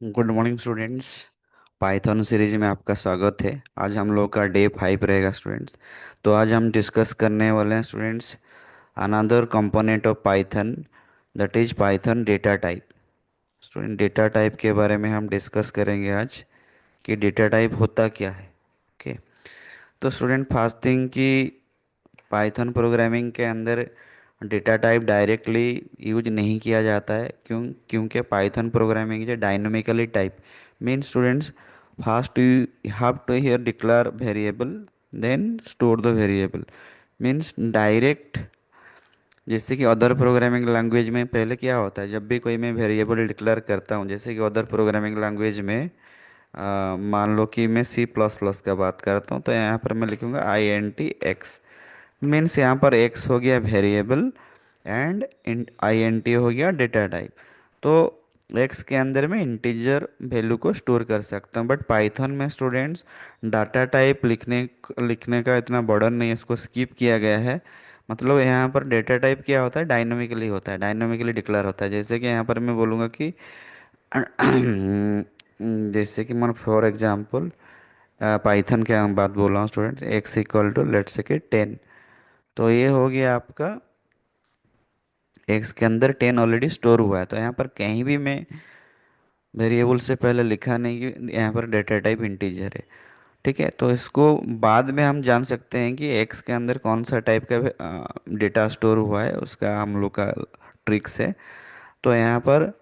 Good morning students. Python series में आपका स्वागत है। आज हम लोग का डे 5 रहेगा स्टूडेंट्स। तो आज हम डिस्कस करने वाले हैं students another component of Python, that is Python data type. Student, data type के बारे में हम डिस्कस करेंगे आज कि डेटा टाइप होता क्या है। ओके। तो स्टूडेंट, फर्स्ट थिंग कि पाइथन प्रोग्रामिंग के अंदर डेटा टाइप डायरेक्टली यूज नहीं किया जाता है। क्योंकि Python programming is dynamically type. Mean students, first you have to here declare variable, then store the variable. Means direct, जैसे कि अदर प्रोग्रामिंग लैंग्वेज में पहले क्या होता है, जब भी कोई मैं वेरिएबल डिक्लेयर करता हूँ, जैसे कि अदर प्रोग्रामिंग लैंग्वेज में मान लो कि मैं सी प्लस प्लस का बात करता हूँ, तो यहाँ पर मैं लिखूंगा INT x। मीन्स यहाँ पर x हो गया वेरिएबल एंड INT हो गया डेटा टाइप। तो x के अंदर मैं इंटीजर वैल्यू को स्टोर कर सकता हूँ, बट पाइथन में स्टूडेंट्स डाटा टाइप लिखने लिखने का इतना बर्डन नहीं है, इसको स्किप किया गया है। मतलब यहाँ पर डेटा टाइप क्या होता है, डायनामिकली होता है, डायनामिकली डिक्लेयर होता है। जैसे कि यहाँ पर मैं बोलूँगा कि जैसे कि मैं फॉर एग्जांपल पाइथन के हम बात बोल रहा हूँ students, X equal to let's say कि 10। तो ये हो गया आपका, एक्स के अंदर 10 ऑलरेडी स्टोर हुआ है, तो यहाँ पर कहीं भी मैं वेरिएबल से पहले लिखा नहीं कि यहाँ पर डेटा टाइप इंटीजर है। ठीक है, तो इसको बाद में हम जान सकते हैं कि एक्स के अंदर कौन सा टाइप का डेटा स्टोर हुआ है, उसका हम लोग का ट्रिक्स है। तो यहाँ पर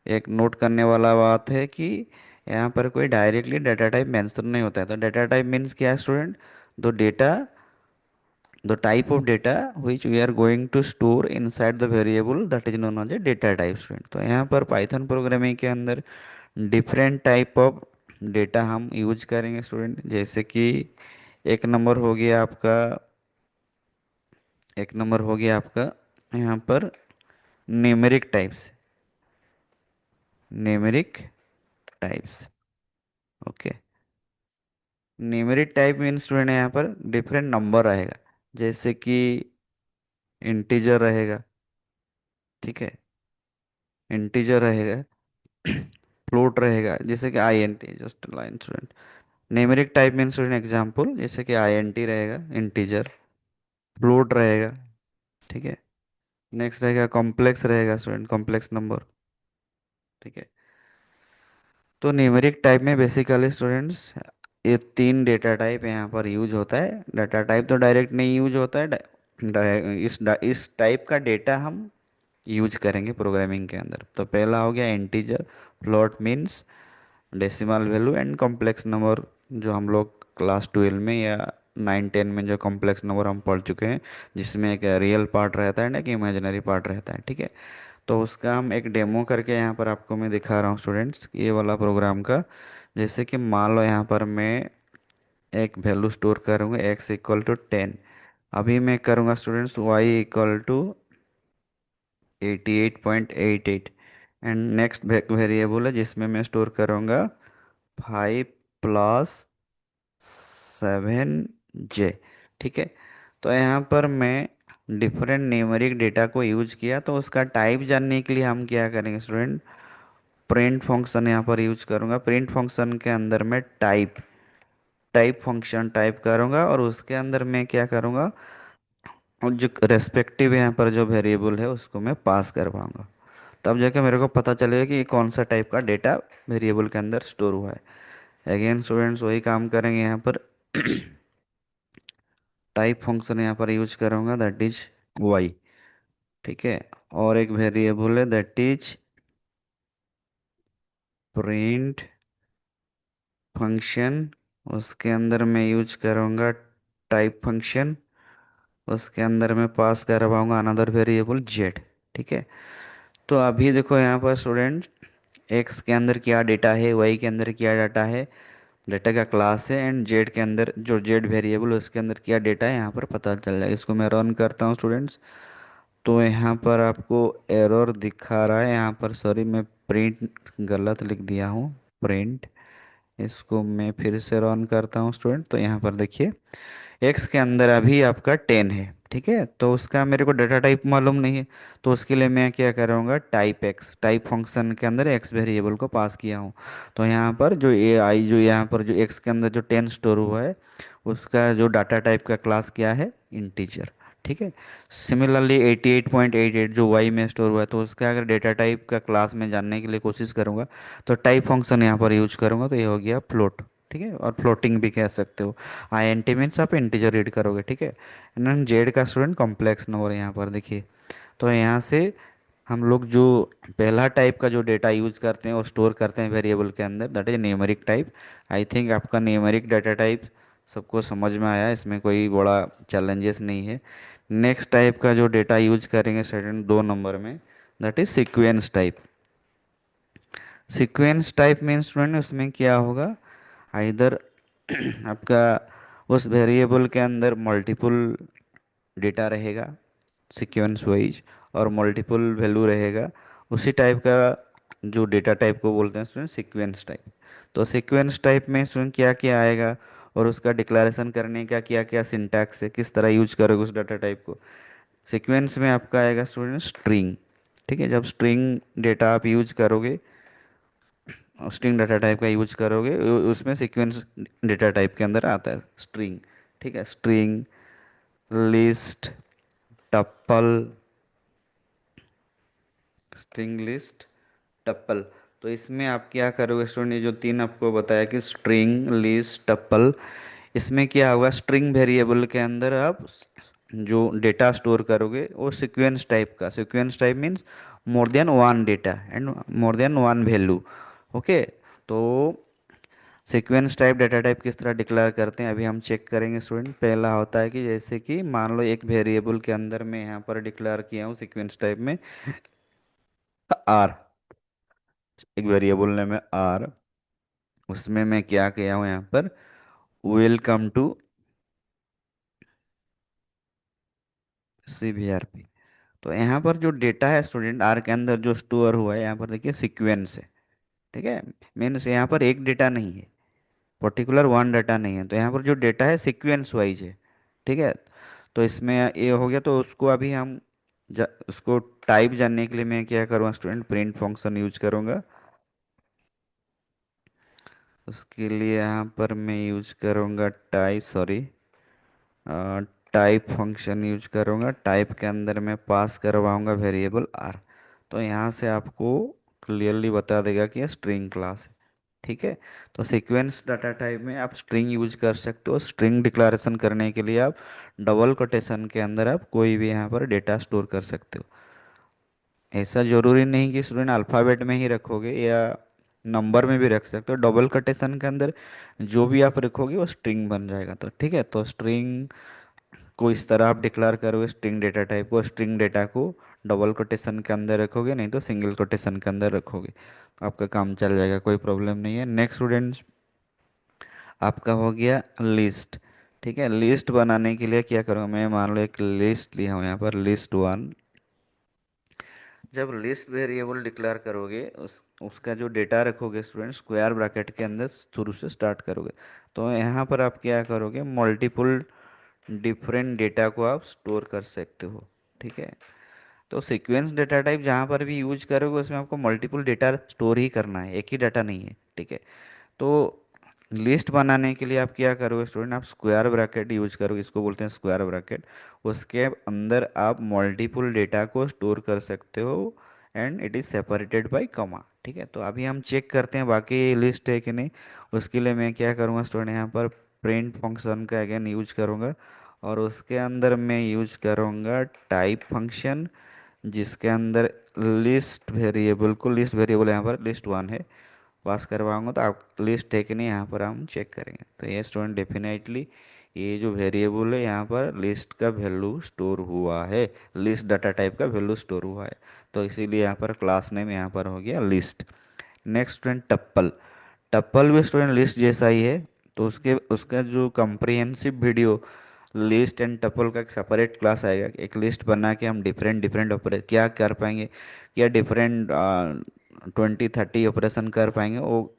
एक नोट करने वाला बात है कि यहाँ पर कोई डायरेक्टली डाटा टाइप मेंशन नहीं होता है। तो डाटा टाइप मीन्स क्या है student, the data, the type of data which we are going to store inside the variable, that is known as a data type student। तो यहाँ पर Python programming के अंदर डिफरेंट टाइप ऑफ डेटा हम use करेंगे student. जैसे कि एक नंबर हो गया आपका, एक नंबर हो गया आपका यहाँ पर numeric types, numeric types. Okay. Numeric type mean student यहाँ पर डिफरेंट नंबर रहेगा, जैसे कि इंटीजर रहेगा। ठीक है, इंटीजर रहेगा, फ्लोट रहेगा, जैसे कि INT, just line student. Numeric type mean student example, जैसे कि INT रहेगा इंटीजर, फ्लोट रहेगा। ठीक है। नेक्स्ट रहेगा कॉम्प्लेक्स रहेगा स्टूडेंट, कॉम्प्लेक्स नंबर। ठीक है। तो न्यूमेरिक टाइप में बेसिकली स्टूडेंट्स ये तीन डेटा टाइप यहाँ पर यूज होता है। डाटा टाइप तो डायरेक्ट नहीं यूज होता है, इस टाइप का डेटा हम यूज करेंगे प्रोग्रामिंग के अंदर। तो पहला हो गया integer, float means decimal value, and complex number, जो हम लोग क्लास 12 में या 9 10 में जो कॉम्प्लेक्स नंबर हम पढ़ चुके हैं, जिसमें एक रियल पार्ट रहता है ना, कि इमेजिनरी पार्ट रहता है। ठीक है। तो उसका हम एक डेमो करके यहाँ पर आपको मैं दिखा रहा हूँ स्टूडेंट्स, ये वाला प्रोग्राम का। जैसे कि मान लो यहाँ पर मैं एक वैल्यू स्टोर करूँगा x इक्वल टू 10। अभी मैं करूँगा students y equal to 88.88, and next variable है जिसमें मैं स्टोर करूँगा 5 + 7j। ठीक है। तो यहाँ पर मैं डिफरेंट न्यूमेरिक डेटा को यूज किया, तो उसका टाइप जानने के लिए हम क्या करेंगे स्टूडेंट, प्रिंट फंक्शन यहाँ पर यूज करूँगा। प्रिंट फंक्शन के अंदर मैं टाइप, टाइप फंक्शन टाइप करूँगा, और उसके अंदर मैं क्या करूँगा, और जो रेस्पेक्टिव यहाँ पर जो वेरिएबल है उसको मैं पास कर पाऊंगा। तब जाके मेरे को पता चलेगा कि ये कौन सा टाइप का डेटा वेरिएबल के अंदर स्टोर हुआ है। अगेन स्टूडेंट्स वही काम करेंगे यहाँ पर। टाइप फंक्शन यहाँ पर यूज करूँगा, दैट इज वाई। ठीक है। और एक वेरिएबल है दैट इज प्रिंट फंक्शन, उसके अंदर मैं यूज करूँगा टाइप फंक्शन, उसके अंदर मैं पास कर पाऊंगा अनदर वेरिएबल जेड। ठीक है। तो अभी देखो यहाँ पर स्टूडेंट, एक्स के अंदर क्या डेटा है, वाई के अंदर क्या डाटा है, डेटा का क्लास है, एंड जेड के अंदर जो जेड वेरिएबल है उसके अंदर क्या डेटा है, यहाँ पर पता चल जाएगा। इसको मैं रन करता हूँ स्टूडेंट्स। तो यहाँ पर आपको एरर दिखा रहा है, यहाँ पर सॉरी मैं प्रिंट गलत लिख दिया हूँ, प्रिंट। इसको मैं फिर से रन करता हूँ स्टूडेंट। तो यहाँ पर देखिए एक्स के अंदर अभी आपका 10 है। ठीक है, तो उसका मेरे को डाटा टाइप मालूम नहीं है। तो उसके लिए मैं क्या करूँगा, टाइप एक्स, टाइप फंक्शन के अंदर एक्स वेरिएबल को पास किया हूँ। तो यहाँ पर जो ए आई, जो यहाँ पर जो एक्स के अंदर जो 10 स्टोर हुआ है, उसका जो डाटा टाइप का क्लास क्या है, इंटीजर। ठीक है। सिमिलरली 88.88 जो वाई में स्टोर हुआ है, तो उसका अगर डेटा टाइप का क्लास में जानने के लिए कोशिश करूँगा, तो टाइप फंक्शन यहाँ पर यूज करूँगा, तो ये हो गया फ्लोट। ठीक है, और फ्लोटिंग भी कह सकते हो। आई एन टी मीन्स आप इंटीजर रीड करोगे। ठीक है। एंड जेड का स्टूडेंट कॉम्प्लेक्स नंबर यहाँ पर देखिए। तो यहाँ से हम लोग जो पहला टाइप का जो डेटा यूज करते हैं और स्टोर करते हैं वेरिएबल के अंदर, that is numeric type. I think आपका न्यूमेरिक डाटा टाइप सबको समझ में आया, इसमें कोई बड़ा चैलेंजेस नहीं है। नेक्स्ट टाइप का जो डेटा यूज करेंगे सेकंड 2 नंबर में, that is sequence type. Sequence type means student उसमें क्या होगा, आइदर आपका उस वेरिएबल के अंदर मल्टीपल डेटा रहेगा सीक्वेंस वाइज, और मल्टीपल वैल्यू रहेगा। उसी टाइप का जो डेटा टाइप को बोलते हैं स्टूडेंट सीक्वेंस टाइप। तो सीक्वेंस टाइप में स्टूडेंट क्या क्या आएगा, और उसका डिक्लेरेशन करने का क्या क्या सिंटैक्स है, किस तरह यूज करोगे उस डाटा टाइप को। सीक्वेंस में आपका आएगा स्टूडेंट स्ट्रिंग। ठीक है, जब स्ट्रिंग डेटा आप यूज करोगे, स्ट्रिंग डाटा टाइप का यूज करोगे, उसमें सीक्वेंस डेटा टाइप के अंदर आता है स्ट्रिंग। ठीक है, स्ट्रिंग, लिस्ट, टप्पल, स्ट्रिंग लिस्ट, टप्पल। तो इसमें आप क्या करोगे स्टूडेंट, ये जो तीन आपको बताया कि स्ट्रिंग, लिस्ट, टप्पल, इसमें क्या होगा, स्ट्रिंग वेरिएबल के अंदर आप जो डेटा स्टोर करोगे वो सीक्वेंस टाइप का, sequence type means more than one data and more than one value. Okay. तो सीक्वेंस टाइप डेटा टाइप किस तरह डिक्लेयर करते हैं अभी हम चेक करेंगे स्टूडेंट। पहला होता है कि जैसे कि मान लो एक वेरिएबल के अंदर मैं यहाँ पर डिक्लेयर किया हूँ सीक्वेंस टाइप में आर, एक वेरिएबल नेम है आर। उसमें मैं क्या किया हूँ यहाँ पर, वेलकम टू CVRP। तो यहाँ पर जो डेटा है स्टूडेंट आर के अंदर जो स्टोर हुआ है, यहाँ पर देखिए सीक्वेंस है। ठीक है, मीन्स यहाँ पर एक डेटा नहीं है, पर्टिकुलर वन डाटा नहीं है, तो यहाँ पर जो डेटा है सीक्वेंस वाइज है। ठीक है। तो इसमें ये हो गया, तो उसको अभी हम उसको टाइप जानने के लिए मैं क्या करूँगा स्टूडेंट, प्रिंट फंक्शन यूज करूँगा। उसके लिए यहाँ पर मैं यूज करूँगा type, sorry, type function use करूँगा। टाइप के अंदर मैं पास करवाऊँगा वेरिएबल आर। तो यहाँ से आपको क्लियरली बता देगा कि ये स्ट्रिंग क्लास है। ठीक है। तो सीक्वेंस डाटा टाइप में आप स्ट्रिंग यूज कर सकते हो। स्ट्रिंग डिक्लेरेशन करने के लिए आप डबल कोटेशन के अंदर आप कोई भी यहाँ पर डेटा स्टोर कर सकते हो। ऐसा जरूरी नहीं कि स्टूडेंट अल्फ़ाबेट में ही रखोगे, या नंबर में भी रख सकते हो। डबल कोटेशन के अंदर जो भी आप रखोगे वो स्ट्रिंग बन जाएगा। तो ठीक है, तो स्ट्रिंग को इस तरह आप डिक्लेयर करोगे, स्ट्रिंग डेटा टाइप को, स्ट्रिंग डेटा को डबल कोटेशन के अंदर रखोगे, नहीं तो सिंगल कोटेशन के अंदर रखोगे, तो आपका काम चल जाएगा, कोई प्रॉब्लम नहीं है। नेक्स्ट स्टूडेंट्स, आपका हो गया लिस्ट। ठीक है, लिस्ट बनाने के लिए क्या करूँगा, मैं मान लो एक लिस्ट लिया हूँ यहाँ पर, लिस्ट वन। जब लिस्ट वेरिएबल डिक्लेयर करोगे, उसका जो डेटा रखोगे स्टूडेंट, स्क्वायर ब्रैकेट के अंदर शुरू से स्टार्ट करोगे। तो यहाँ पर आप क्या करोगे, मल्टीपल डिफरेंट डेटा को आप स्टोर कर सकते हो। ठीक है। तो सीक्वेंस डेटा टाइप जहाँ पर भी यूज करोगे, उसमें आपको मल्टीपल डेटा स्टोर ही करना है, एक ही डाटा नहीं है। ठीक है। तो लिस्ट बनाने के लिए आप क्या करोगे स्टूडेंट, आप स्क्वायर ब्रैकेट यूज करोगे, इसको बोलते हैं स्क्वायर ब्रैकेट। उसके अंदर आप मल्टीपल डेटा को स्टोर कर सकते हो, and it is separated by comma. ठीक है। तो अभी हम चेक करते हैं बाकी लिस्ट है कि नहीं। उसके लिए मैं क्या करूँगा स्टूडेंट, यहाँ पर प्रिंट फंक्शन का अगेन यूज करूँगा, और उसके अंदर मैं यूज करूँगा टाइप फंक्शन, जिसके अंदर लिस्ट वेरिएबल को, लिस्ट वेरिएबल यहाँ पर लिस्ट वन है, पास करवाऊंगा। तो आप लिस्ट है कि नहीं यहाँ पर हम चेक करेंगे। तो ये स्टूडेंट डेफिनेटली ये जो वेरिएबल है यहाँ पर लिस्ट का वैल्यू स्टोर हुआ है, लिस्ट डाटा टाइप का वैल्यू स्टोर हुआ है। तो इसीलिए यहाँ पर क्लास नेम यहाँ पर हो गया लिस्ट। नेक्स्ट स्टूडेंट टप्पल। टप्पल भी स्टूडेंट लिस्ट जैसा ही है। तो उसके उसका जो कंप्रिहेंसिव वीडियो, लिस्ट एंड टप्पल का एक सेपरेट क्लास आएगा। एक लिस्ट बना के हम डिफरेंट डिफरेंट ऑपरेट क्या कर पाएंगे, क्या डिफरेंट 20-30 ऑपरेशन कर पाएंगे, वो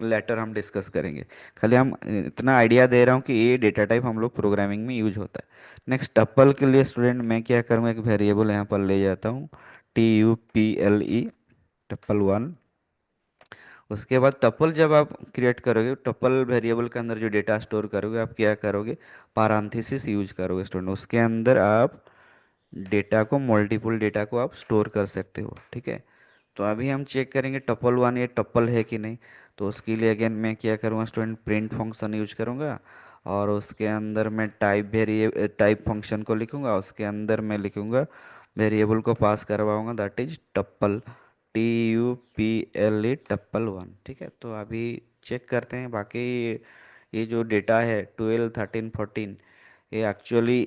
लेटर हम डिस्कस करेंगे। खाली हम इतना आइडिया दे रहा हूँ कि ये डेटा टाइप हम लोग प्रोग्रामिंग में यूज होता है। नेक्स्ट टप्पल के लिए स्टूडेंट मैं क्या करूँगा, एक वेरिएबल यहाँ पर ले जाता हूँ, TUPLE, टप्पल 1। उसके बाद टपल जब आप क्रिएट करोगे, टपल वेरिएबल के अंदर जो डेटा स्टोर करोगे, आप क्या करोगे, पारांथेसिस यूज करोगे स्टूडेंट। उसके अंदर आप डेटा को, मल्टीपल डेटा को आप स्टोर कर सकते हो, ठीक है। तो अभी हम चेक करेंगे टपल 1 ये टपल है कि नहीं। तो उसके लिए अगेन मैं क्या करूँगा स्टूडेंट, प्रिंट फंक्शन यूज करूँगा, और उसके अंदर मैं टाइप फंक्शन को लिखूंगा, उसके अंदर मैं लिखूंगा, वेरिएबल को पास करवाऊंगा, दैट इज टप्पल, TUPLE टप्पल 1, ठीक है। तो अभी चेक करते हैं बाकी। ये जो डेटा है 12, 13, 14, ये एक्चुअली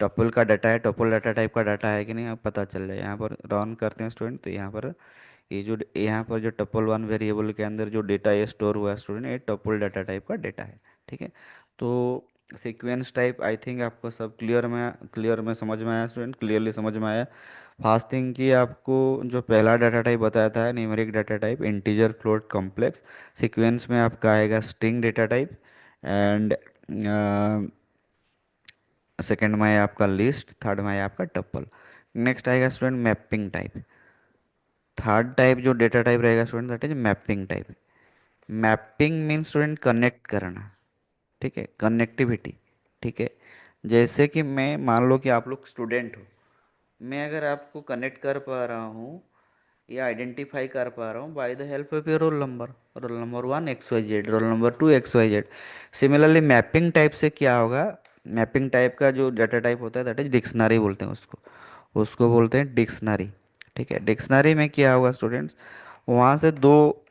टप्पल का डाटा है, टप्पल डाटा टाइप का डाटा है कि नहीं, अब पता चल जाए। यहाँ पर रन करते हैं स्टूडेंट, तो यहाँ पर ये जो यहाँ पर जो टप्पल 1 वेरिएबल के अंदर जो डेटा ये स्टोर हुआ है स्टूडेंट, ये टप्पल डाटा टाइप का डेटा है, ठीक है। तो सीक्वेंस टाइप आई थिंक आपको सब क्लियर में समझ में आया स्टूडेंट, क्लियरली समझ में आया। फास्ट थिंग कि आपको जो पहला डाटा टाइप बताया था, numeric data type, integer, float, complex. Sequence में आपका आएगा string data type, and second में है आपका लिस्ट, थर्ड में है आपका टप्पल। नेक्स्ट आएगा student mapping type. Third type जो डेटा टाइप रहेगा student, that is mapping type. Mapping mean student connect करना, ठीक है, कनेक्टिविटी, ठीक है। जैसे कि मैं मान लो कि आप लोग स्टूडेंट हो, मैं अगर आपको कनेक्ट कर पा रहा हूँ या आइडेंटिफाई कर पा रहा हूँ by the help of your roll number 1 XYZ, roll number 2 XYZ। Similarly mapping type से क्या होगा, मैपिंग टाइप का जो डाटा टाइप होता है दैट इज डिक्शनरी बोलते हैं उसको, उसको बोलते हैं डिक्शनरी, ठीक है। डिक्शनरी में क्या होगा स्टूडेंट्स, वहाँ से दो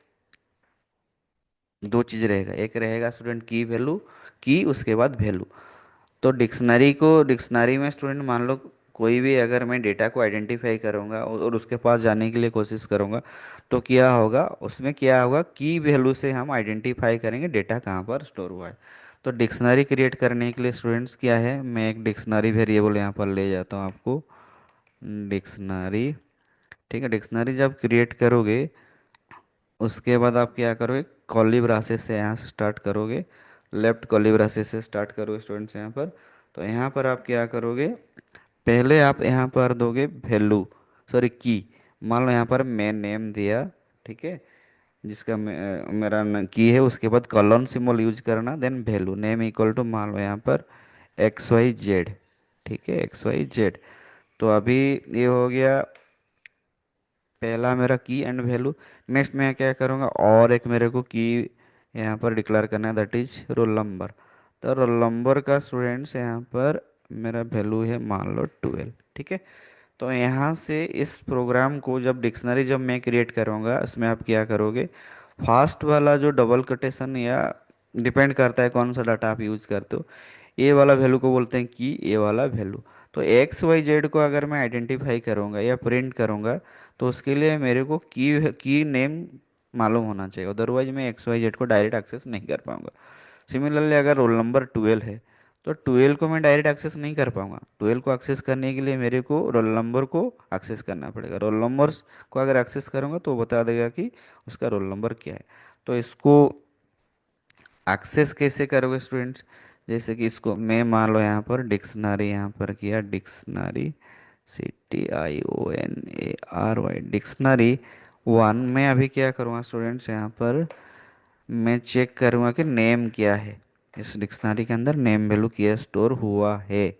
दो चीज़ रहेगा, एक रहेगा स्टूडेंट की वैल्यू, की उसके बाद वैल्यू। तो डिक्शनरी में स्टूडेंट मान लो कोई भी अगर मैं डेटा को आइडेंटिफाई करूंगा और उसके पास जाने के लिए कोशिश करूंगा, तो क्या होगा उसमें, क्या होगा, की वैल्यू से हम आइडेंटिफाई करेंगे डेटा कहाँ पर स्टोर हुआ है। तो डिक्शनरी क्रिएट करने के लिए स्टूडेंट्स क्या है, मैं एक डिक्शनरी वेरिएबल यहाँ पर ले जाता हूँ आपको, डिक्शनरी, ठीक है। डिक्शनरी जब क्रिएट करोगे, उसके बाद आप क्या करोगे, कॉली ब्रासेस से यहाँ से स्टार्ट करोगे, लेफ्ट कॉली ब्रासेस से स्टार्ट करोगे स्टूडेंट्स यहाँ पर। तो यहाँ पर आप क्या करोगे, पहले आप यहाँ पर दोगे वैल्यू, सॉरी की। मान लो यहाँ पर मैं नेम दिया, ठीक है, जिसका मेरा की है, उसके बाद कॉलन सिंबल यूज करना, then value, name equal to मान लो यहाँ पर XYZ, ठीक है, XYZ। तो अभी ये हो गया पहला मेरा की एंड वैल्यू। नेक्स्ट मैं क्या करूँगा, और एक मेरे को की यहाँ पर डिक्लेयर करना है, दैट इज रोल नंबर। तो रोल नंबर का स्टूडेंट्स यहाँ पर मेरा वैल्यू है मान लो 12, ठीक है। तो यहाँ से इस प्रोग्राम को जब डिक्शनरी जब मैं क्रिएट करूँगा, इसमें आप क्या करोगे, फास्ट वाला जो डबल कोटेशन, या डिपेंड करता है कौन सा डाटा आप यूज करते हो, ए वाला वैल्यू को बोलते हैं की, ए वाला वैल्यू। तो XYZ को अगर मैं आइडेंटिफाई करूँगा या प्रिंट करूँगा, तो उसके लिए मेरे को की नेम मालूम होना चाहिए, अदरवाइज मैं XYZ को डायरेक्ट एक्सेस नहीं कर पाऊंगा। सिमिलरली अगर रोल नंबर 12 है, तो 12 को मैं डायरेक्ट एक्सेस नहीं कर पाऊंगा। 12 को एक्सेस करने के लिए मेरे को रोल नंबर को एक्सेस करना पड़ेगा। रोल नंबर्स को अगर एक्सेस करूंगा तो वो बता देगा कि उसका रोल नंबर क्या है। तो इसको एक्सेस कैसे करोगे स्टूडेंट्स, जैसे कि इसको मैं मान लो यहाँ पर डिक्शनरी यहाँ पर किया, डिक्शनरी, CTIONARY, डिक्शनरी 1 में अभी क्या करूँगा स्टूडेंट्स, यहाँ पर मैं चेक करूँगा कि नेम क्या है, इस डिक्शनरी के अंदर नेम वैल्यू क्या स्टोर हुआ है।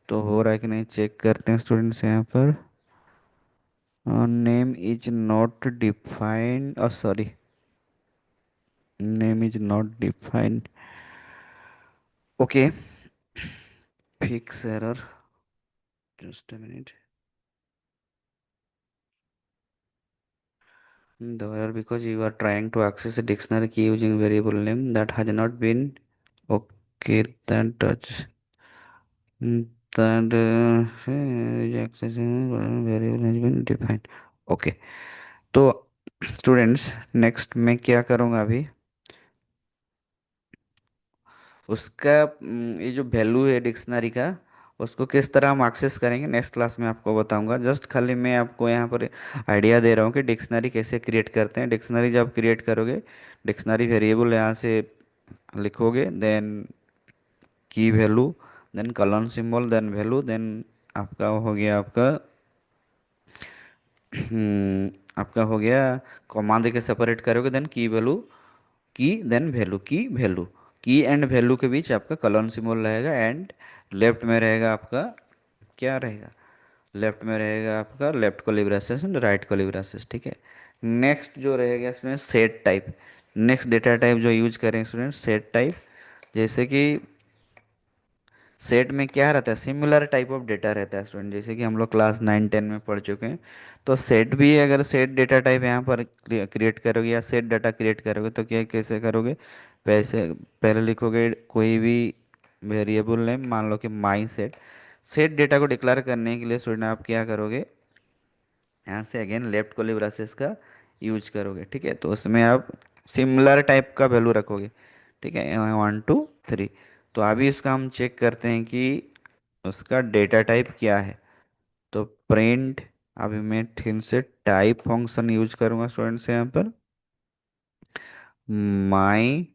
तो हो रहा है कि नहीं चेक करते हैं स्टूडेंट्स यहाँ पर, name is not defined, sorry, name is not defined, okay, fix error, just a minute. The error because you are trying to access a dictionary key using variable name that has not been, okay, that touch that accessing variable has been defined, okay। तो students next मैं क्या करूँगा अभी, उसका ये जो value है dictionary का, उसको किस तरह हम एक्सेस करेंगे नेक्स्ट क्लास में आपको बताऊंगा। जस्ट खाली मैं आपको यहाँ पर आइडिया दे रहा हूँ कि डिक्शनरी कैसे क्रिएट करते हैं। डिक्शनरी जब क्रिएट करोगे, डिक्शनरी वेरिएबल यहाँ से लिखोगे, देन की value, then colon symbol, then value, then आपका हो गया आपका आपका हो गया कॉमा देके सेपरेट करोगे, देन की वैल्यू, की देन वैल्यू, की वैल्यू, की एंड वैल्यू के बीच आपका कॉलन सिंबल रहेगा, एंड लेफ्ट में रहेगा आपका क्या रहेगा, लेफ्ट में रहेगा आपका लेफ्ट को लिब्रासिस एंड राइट को लिब्रासिस। ठीक है। नेक्स्ट जो रहेगा इसमें set type. Next data type जो यूज करें स्टूडेंट, सेट टाइप। जैसे कि सेट में क्या रहता है, सिमिलर टाइप ऑफ डेटा रहता है स्टूडेंट, जैसे कि हम लोग क्लास 9 10 में पढ़ चुके हैं। तो सेट भी, अगर सेट डेटा टाइप यहाँ पर क्रिएट करोगे या सेट डाटा क्रिएट करोगे तो क्या कैसे करोगे, पैसे पहले लिखोगे कोई भी वेरिएबल नेम, मान लो कि माई सेट। सेट डेटा को डिक्लेयर करने के लिए स्टूडेंट आप क्या करोगे, यहाँ से अगेन लेफ्ट कोली ब्रासेस का यूज करोगे। ठीक है। तो उसमें आप सिमिलर टाइप का वैल्यू रखोगे। ठीक है, 1 2 3। तो अभी इसका हम चेक करते हैं कि उसका डेटा टाइप क्या है। तो प्रिंट, अभी मैं ठीक से टाइप फंक्शन यूज करूंगा स्टूडेंट्स यहाँ पर, माई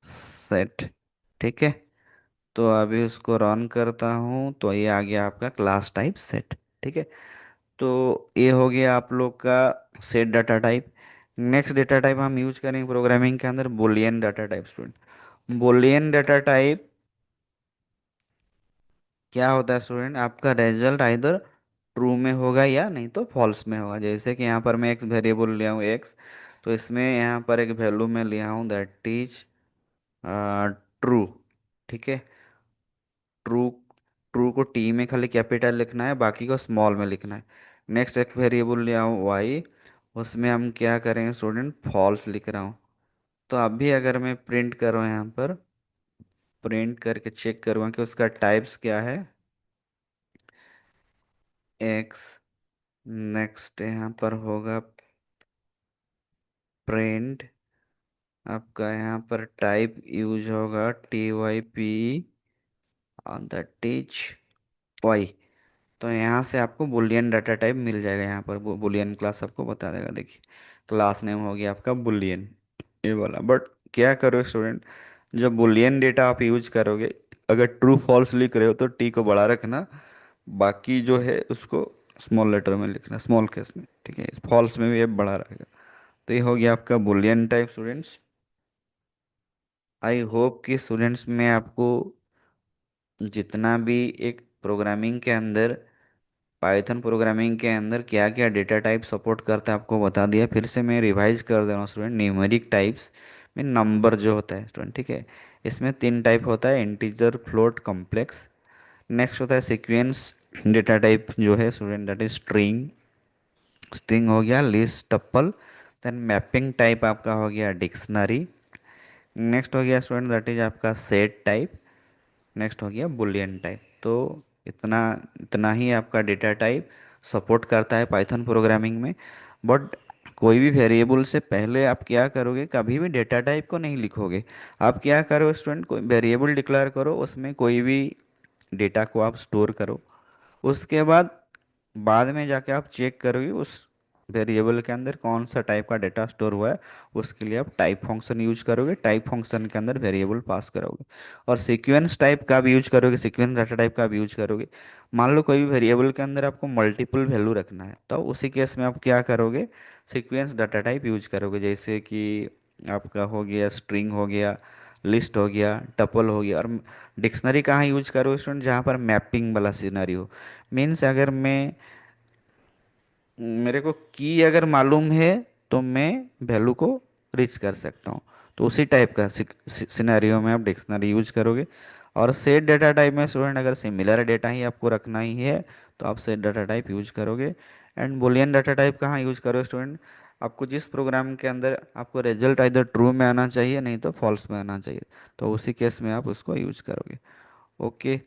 सेट। ठीक है। तो अभी उसको रन करता हूँ तो ये आ गया आपका क्लास टाइप सेट। ठीक है। तो ये हो गया आप लोग का set data type. Next data type हम यूज करेंगे प्रोग्रामिंग के अंदर, Boolean data type student. Boolean data type क्या होता है स्टूडेंट, आपका रिजल्ट आइदर ट्रू में होगा या नहीं तो फॉल्स में होगा। जैसे कि यहाँ पर मैं एक्स वेरिएबल लिया हूँ एक्स, तो इसमें यहाँ पर एक वैल्यू मैं लिया हूँ दैट इज ट्रू। ठीक है। ट्रू, ट्रू को टी में खाली कैपिटल लिखना है, बाकी को स्मॉल में लिखना है। नेक्स्ट एक वेरिएबल लिया हूँ वाई, उसमें हम क्या करेंगे स्टूडेंट, फॉल्स लिख रहा हूँ। तो अभी अगर मैं प्रिंट करूँ यहाँ पर, प्रिंट करके चेक करूँगा कि उसका टाइप्स क्या है, एक्स। नेक्स्ट यहाँ पर होगा प्रिंट, आपका यहाँ पर टाइप यूज होगा TYP दैट इज वाई। तो यहाँ से आपको बुलियन डाटा टाइप मिल जाएगा। यहाँ पर बुलियन क्लास आपको बता देगा। देखिए, क्लास नेम हो गया आपका बुलियन, ये वाला। बट क्या करो स्टूडेंट, जब बुलियन डेटा आप यूज करोगे, अगर ट्रू फॉल्स लिख रहे हो तो टी को बड़ा रखना, बाकी जो है उसको स्मॉल लेटर में लिखना, स्मॉल केस में। ठीक है, फॉल्स में भी ये बड़ा रहेगा। तो ये हो गया आपका Boolean type students. I hope कि स्टूडेंट्स में आपको जितना भी एक प्रोग्रामिंग के अंदर, पाइथन प्रोग्रामिंग के अंदर क्या क्या डेटा टाइप सपोर्ट करता है आपको बता दिया। फिर से मैं रिवाइज कर दे रहा हूँ स्टूडेंट। न्यूमेरिक टाइप्स में नंबर जो होता है स्टूडेंट, ठीक है, इसमें 3 टाइप होता है, इंटीजर, फ्लोट, कॉम्प्लेक्स। नेक्स्ट होता है सीक्वेंस डेटा टाइप जो है student, that is string. String हो गया, लिस्ट, टप्पल। देन मैपिंग टाइप आपका हो गया डिक्शनरी। नेक्स्ट हो गया स्टूडेंट दैट इज आपका सेट टाइप। नेक्स्ट हो गया बुलियन टाइप। तो इतना इतना ही आपका डेटा टाइप सपोर्ट करता है पाइथन प्रोग्रामिंग में। बट कोई भी वेरिएबल से पहले आप क्या करोगे, कभी भी डेटा टाइप को नहीं लिखोगे। आप क्या करो स्टूडेंट, कोई वेरिएबल डिक्लेयर करो, उसमें कोई भी डेटा को आप स्टोर करो। उसके बाद में जाके आप चेक करोगे उस वेरिएबल के अंदर कौन सा टाइप का डेटा स्टोर हुआ है। उसके लिए आप टाइप फंक्शन यूज करोगे, टाइप फंक्शन के अंदर वेरिएबल पास करोगे। और सीक्वेंस टाइप का भी यूज करोगे, सीक्वेंस डाटा टाइप का भी यूज करोगे। मान लो कोई भी वेरिएबल के अंदर आपको मल्टीपल वैल्यू रखना है, तो उसी केस में आप क्या करोगे, सीक्वेंस डाटा टाइप यूज करोगे। जैसे कि आपका हो गया स्ट्रिंग, हो गया लिस्ट, हो गया टपल, हो गया। और डिक्शनरी कहाँ यूज करोगे स्टूडेंट, जहाँ पर मैपिंग वाला सीनरी हो। मीन्स अगर मैं, मेरे को की अगर मालूम है तो मैं वैल्यू को रीच कर सकता हूँ। तो उसी टाइप का सिनेरियो में आप डिक्शनरी यूज करोगे। और सेट डेटा टाइप में स्टूडेंट अगर सिमिलर डेटा ही आपको रखना ही है तो आप सेट डाटा टाइप यूज करोगे। एंड बुलियन डाटा टाइप कहाँ यूज करोगे स्टूडेंट, आपको जिस प्रोग्राम के अंदर आपको रिजल्ट इधर ट्रू में आना चाहिए नहीं तो फॉल्स में आना चाहिए, तो उसी केस में आप उसको यूज करोगे। Okay,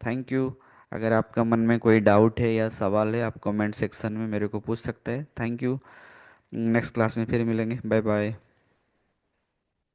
thank you. अगर आपका मन में कोई डाउट है या सवाल है, आप कमेंट सेक्शन में मेरे को पूछ सकते हैं। Thank you. नेक्स्ट क्लास में फिर मिलेंगे। Bye bye.